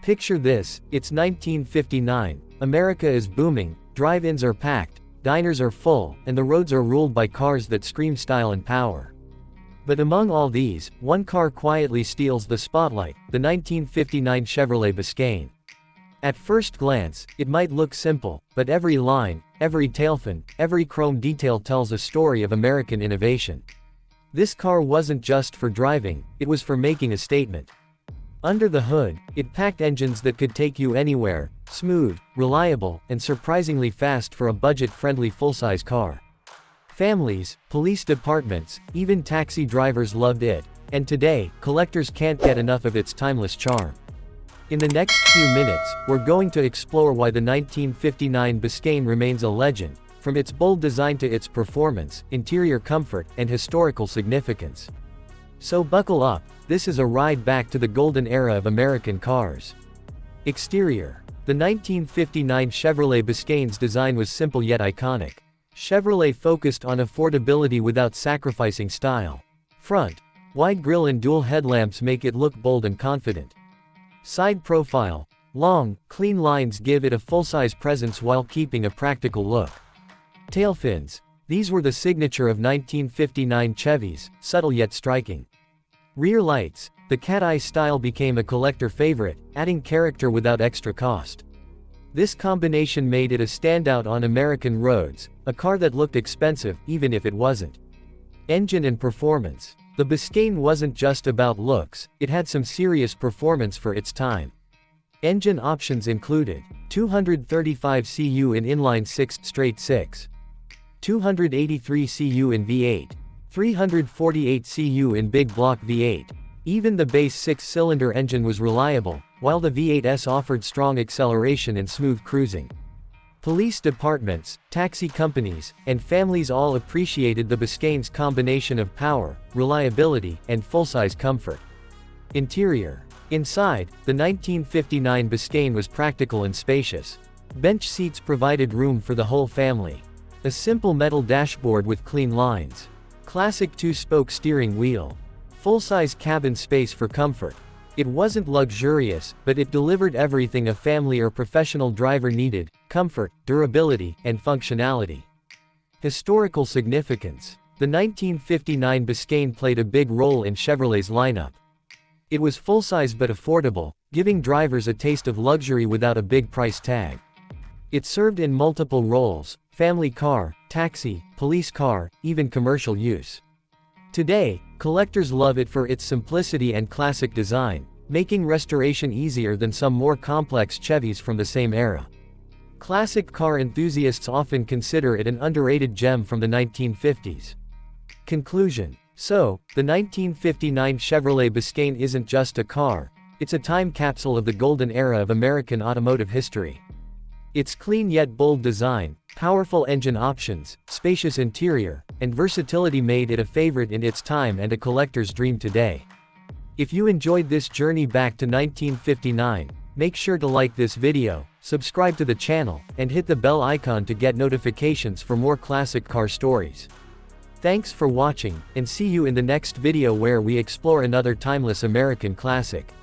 Picture this, it's 1959, America is booming, drive-ins are packed, diners are full, and the roads are ruled by cars that scream style and power. But among all these, one car quietly steals the spotlight, the 1959 Chevrolet Biscayne. At first glance, it might look simple, but every line, every tailfin, every chrome detail tells a story of American innovation. This car wasn't just for driving, it was for making a statement. Under the hood, it packed engines that could take you anywhere, smooth, reliable, and surprisingly fast for a budget-friendly full-size car. Families, police departments, even taxi drivers loved it, and today, collectors can't get enough of its timeless charm. In the next few minutes, we're going to explore why the 1959 Biscayne remains a legend, from its bold design to its performance, interior comfort, and historical significance. So buckle up, this is a ride back to the golden era of American cars. Exterior. The 1959 Chevrolet Biscayne's design was simple yet iconic. Chevrolet focused on affordability without sacrificing style. Front. Wide grille and dual headlamps make it look bold and confident. Side profile. Long, clean lines give it a full-size presence while keeping a practical look. Tail fins. These were the signature of 1959 Chevys, subtle yet striking. Rear lights. The cat-eye style became a collector favorite, adding character without extra cost. This combination made it a standout on American roads, a car that looked expensive, even if it wasn't. Engine and performance. The Biscayne wasn't just about looks, it had some serious performance for its time. Engine options included 235 cu in inline-six straight 6, 283 cu in V8, 348 cu in big block V8. Even the base 6-cylinder engine was reliable, while the V8s offered strong acceleration and smooth cruising. Police departments, taxi companies, and families all appreciated the Biscayne's combination of power, reliability, and full-size comfort. Interior. Inside, the 1959 Biscayne was practical and spacious. Bench seats provided room for the whole family. A simple metal dashboard with clean lines. Classic 2-spoke steering wheel. Full-size cabin space for comfort. It wasn't luxurious, but it delivered everything a family or professional driver needed: comfort, durability, and functionality. Historical significance. The 1959 Biscayne played a big role in Chevrolet's lineup. It was full-size but affordable, giving drivers a taste of luxury without a big price tag. It served in multiple roles: family car, taxi, police car, even commercial use. Today, collectors love it for its simplicity and classic design, making restoration easier than some more complex Chevys from the same era. Classic car enthusiasts often consider it an underrated gem from the 1950s. Conclusion. So, the 1959 Chevrolet Biscayne isn't just a car, it's a time capsule of the golden era of American automotive history. Its clean yet bold design, powerful engine options, spacious interior, and versatility made it a favorite in its time and a collector's dream today. If you enjoyed this journey back to 1959, make sure to like this video, subscribe to the channel, and hit the bell icon to get notifications for more classic car stories. Thanks for watching, and see you in the next video where we explore another timeless American classic.